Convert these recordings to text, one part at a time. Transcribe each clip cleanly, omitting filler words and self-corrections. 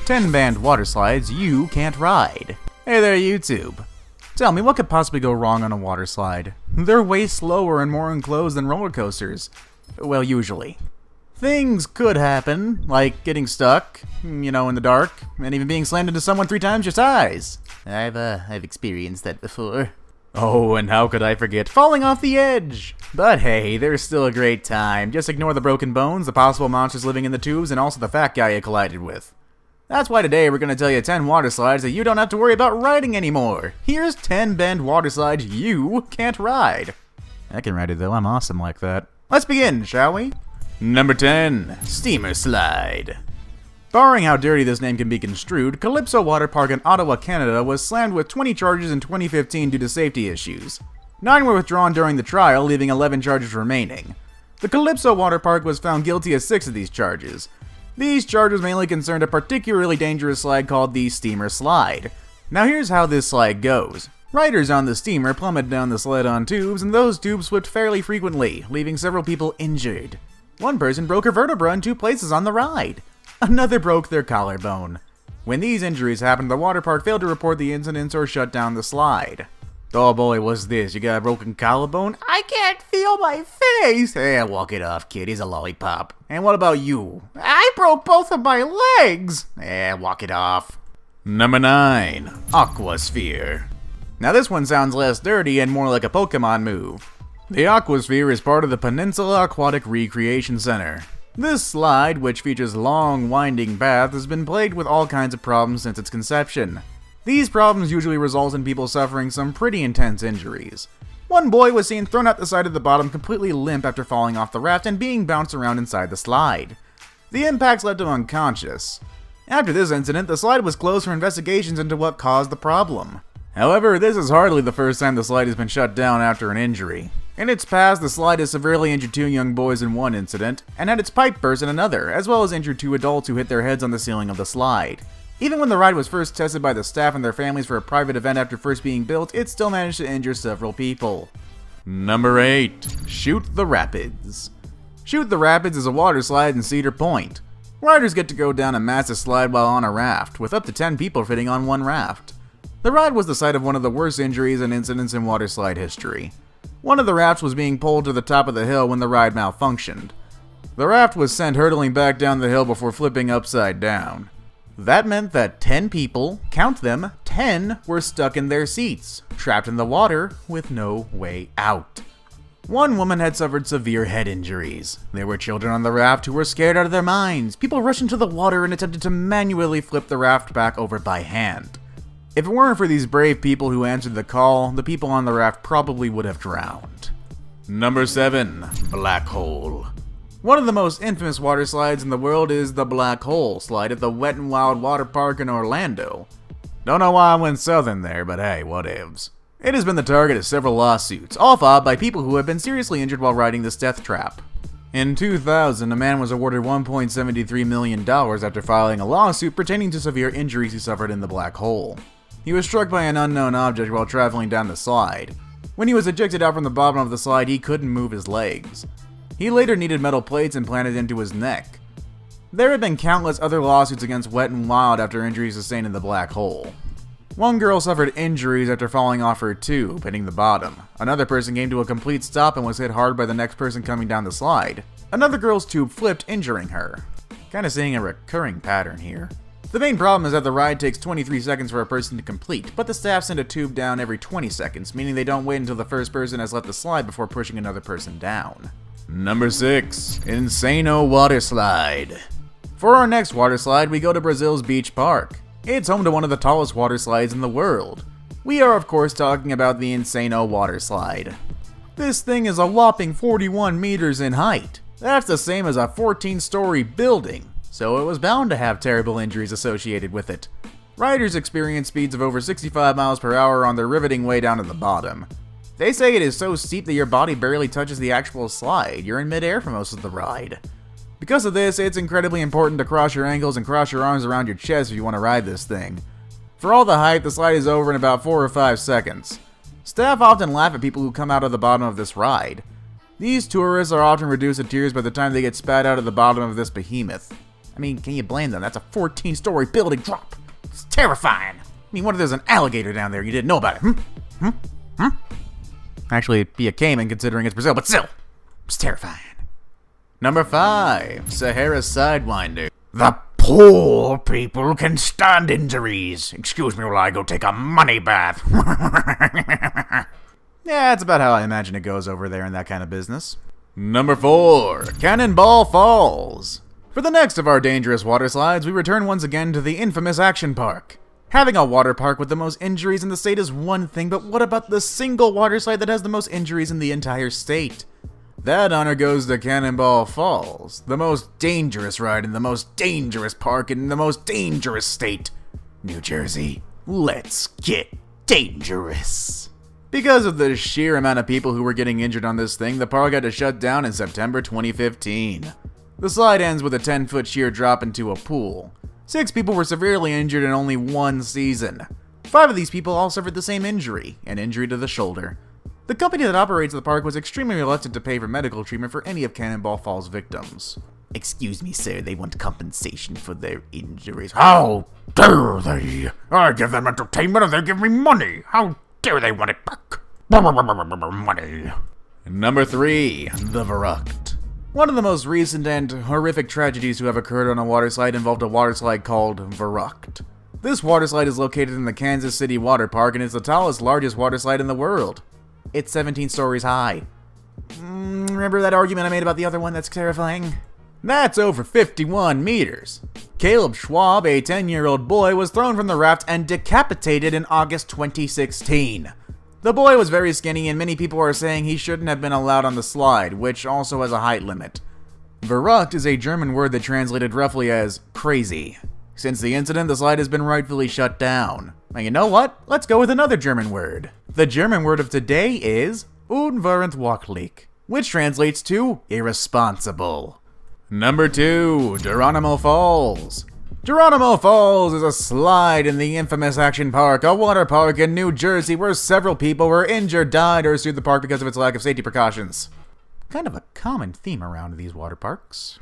10 banned water slides you can't ride. Hey there, YouTube. Tell me, what could possibly go wrong on a water slide? They're way slower and more enclosed than roller coasters. Well, usually. Things could happen, like getting stuck, in the dark, and even being slammed into someone 3 times your size. I've experienced that before. Oh, and how could I forget falling off the edge? But hey, there's still a great time. Just ignore the broken bones, the possible monsters living in the tubes, and also the fat guy you collided with. That's why today we're going to tell you 10 water slides that you don't have to worry about riding anymore. Here's 10 banned water slides you can't ride. I can ride it though, I'm awesome like that. Let's begin, shall we? Number 10. Steamer Slide. Barring how dirty this name can be construed, Calypso Water Park in Ottawa, Canada was slammed with 20 charges in 2015 due to safety issues. 9 were withdrawn during the trial, leaving 11 charges remaining. The Calypso Water Park was found guilty of 6 of these charges. These charges mainly concerned a particularly dangerous slide called the Steamer Slide. Now here's how this slide goes. Riders on the steamer plummeted down the sled on tubes, and those tubes slipped fairly frequently, leaving several people injured. One person broke a vertebra in 2 places on the ride. Another broke their collarbone. When these injuries happened, the water park failed to report the incidents or shut down the slide. Oh boy, what's this? You got a broken collarbone? I can't feel my face! Walk it off, kid. He's a lollipop. And what about you? I broke both of my legs! Walk it off. Number 9. Aquasphere. Now this one sounds less dirty and more like a Pokemon move. The Aquasphere is part of the Peninsula Aquatic Recreation Center. This slide, which features long, winding paths, has been plagued with all kinds of problems since its conception. These problems usually result in people suffering some pretty intense injuries. One boy was seen thrown out the side of the bottom completely limp after falling off the raft and being bounced around inside the slide. The impacts left him unconscious. After this incident, the slide was closed for investigations into what caused the problem. However, this is hardly the first time the slide has been shut down after an injury. In its past, the slide has severely injured 2 young boys in one incident, and had its pipe burst in another, as well as injured 2 adults who hit their heads on the ceiling of the slide. Even when the ride was first tested by the staff and their families for a private event after first being built, it still managed to injure several people. Number 8. Shoot the Rapids. Shoot the Rapids is a water slide in Cedar Point. Riders get to go down a massive slide while on a raft, with up to 10 people fitting on one raft. The ride was the site of one of the worst injuries and incidents in water slide history. One of the rafts was being pulled to the top of the hill when the ride malfunctioned. The raft was sent hurtling back down the hill before flipping upside down. That meant that 10 people, count them, 10, were stuck in their seats, trapped in the water with no way out. One woman had suffered severe head injuries. There were children on the raft who were scared out of their minds. People rushed into the water and attempted to manually flip the raft back over by hand. If it weren't for these brave people who answered the call, the people on the raft probably would have drowned. Number 7. Black Hole. One of the most infamous water slides in the world is the Black Hole slide at the Wet n Wild Water Park in Orlando. Don't know why I went southern there, but hey, whatevs. It has been the target of several lawsuits, all filed by people who have been seriously injured while riding this death trap. In 2000, a man was awarded $1.73 million after filing a lawsuit pertaining to severe injuries he suffered in the Black Hole. He was struck by an unknown object while traveling down the slide. When he was ejected out from the bottom of the slide, he couldn't move his legs. He later needed metal plates implanted into his neck. There have been countless other lawsuits against Wet n Wild after injuries sustained in the Black Hole. One girl suffered injuries after falling off her tube, hitting the bottom. Another person came to a complete stop and was hit hard by the next person coming down the slide. Another girl's tube flipped, injuring her. Kinda seeing a recurring pattern here. The main problem is that the ride takes 23 seconds for a person to complete, but the staff send a tube down every 20 seconds, meaning they don't wait until the first person has left the slide before pushing another person down. Number 6. Insano Water Slide. For our next water slide, we go to Brazil's Beach Park. It's home to one of the tallest water slides in the world. We are of course talking about the Insano Water Slide. This thing is a whopping 41 meters in height. That's the same as a 14-story building, so it was bound to have terrible injuries associated with it. Riders experience speeds of over 65 miles per hour on their riveting way down to the bottom. They say it is so steep that your body barely touches the actual slide. You're in midair for most of the ride. Because of this, it's incredibly important to cross your ankles and cross your arms around your chest if you want to ride this thing. For all the hype, the slide is over in about 4 or 5 seconds. Staff often laugh at people who come out of the bottom of this ride. These tourists are often reduced to tears by the time they get spat out of the bottom of this behemoth. I mean, can you blame them? That's a 14-story building drop. It's terrifying. I mean, what if there's an alligator down there you didn't know about it? Actually, it'd be a caiman considering it's Brazil, but still, it's terrifying. Number 5, Sahara Sidewinder. The poor people can stand injuries. Excuse me while I go take a money bath. Yeah, that's about how I imagine it goes over there in that kind of business. Number 4, Cannonball Falls. For the next of our dangerous water slides, we return once again to the infamous Action Park. Having a water park with the most injuries in the state is one thing, but what about the single water slide that has the most injuries in the entire state? That honor goes to Cannonball Falls, the most dangerous ride in the most dangerous park in the most dangerous state, New Jersey. Let's get dangerous. Because of the sheer amount of people who were getting injured on this thing, the park had to shut down in September 2015. The slide ends with a 10-foot sheer drop into a pool. 6 people were severely injured in only one season. 5 of these people all suffered the same injury, an injury to the shoulder. The company that operates the park was extremely reluctant to pay for medical treatment for any of Cannonball Falls' victims. Excuse me, sir, they want compensation for their injuries. How dare they? I give them entertainment and they give me money. How dare they want it back? Money. Number 3, the Verrucht. One of the most recent and horrific tragedies to have occurred on a water slide involved a water slide called Verrucht. This water slide is located in the Kansas City Water Park and is the tallest, largest water slide in the world. It's 17 stories high. Remember that argument I made about the other one that's terrifying? That's over 51 meters. Caleb Schwab, a 10-year-old boy, was thrown from the raft and decapitated in August 2016. The boy was very skinny and many people are saying he shouldn't have been allowed on the slide, which also has a height limit. Verrucht is a German word that translated roughly as crazy. Since the incident, the slide has been rightfully shut down. And you know what? Let's go with another German word. The German word of today is unverantwortlich, which translates to irresponsible. Number 2, Geronimo Falls. Geronimo Falls is a slide in the infamous Action Park, a water park in New Jersey where several people were injured, died, or sued the park because of its lack of safety precautions. Kind of a common theme around these water parks.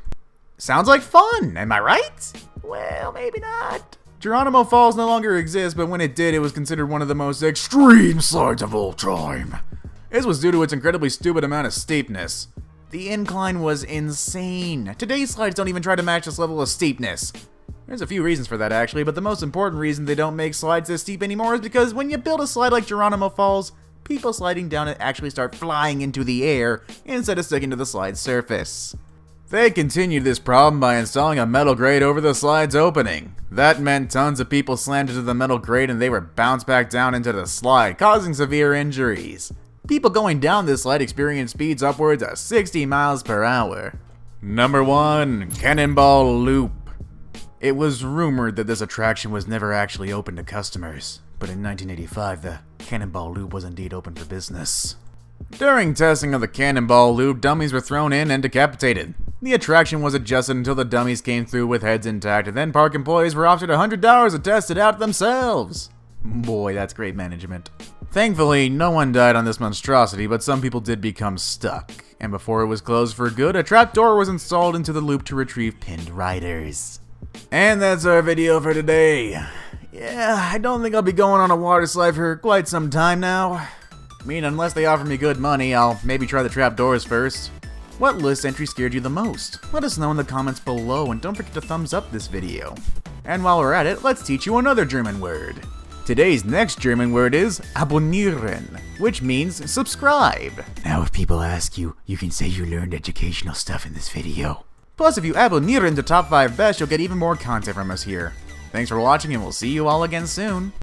Sounds like fun, am I right? Well, maybe not. Geronimo Falls no longer exists, but when it did, it was considered one of the most extreme slides of all time. This was due to its incredibly stupid amount of steepness. The incline was insane. Today's slides don't even try to match this level of steepness. There's a few reasons for that actually, but the most important reason they don't make slides this steep anymore is because when you build a slide like Geronimo Falls, people sliding down it actually start flying into the air instead of sticking to the slide's surface. They continued this problem by installing a metal grate over the slide's opening. That meant tons of people slammed into the metal grate and they were bounced back down into the slide, causing severe injuries. People going down this slide experienced speeds upwards of 60 miles per hour. Number 1, Cannonball Loop. It was rumored that this attraction was never actually open to customers, but in 1985 the Cannonball Loop was indeed open for business. During testing of the Cannonball Loop, dummies were thrown in and decapitated. The attraction was adjusted until the dummies came through with heads intact, and then park employees were offered $100 to test it out themselves. Boy, that's great management. Thankfully, no one died on this monstrosity, but some people did become stuck. And before it was closed for good, a trapdoor was installed into the loop to retrieve pinned riders. And that's our video for today. Yeah, I don't think I'll be going on a water slide for quite some time now. I mean, unless they offer me good money, I'll maybe try the trapdoors first. What list entry scared you the most? Let us know in the comments below, and don't forget to thumbs up this video. And while we're at it, let's teach you another German word. Today's next German word is abonnieren, which means subscribe. Now if people ask you, you can say you learned educational stuff in this video. Plus, if you abonnieren to Top 5 Best, you'll get even more content from us here. Thanks for watching, and we'll see you all again soon.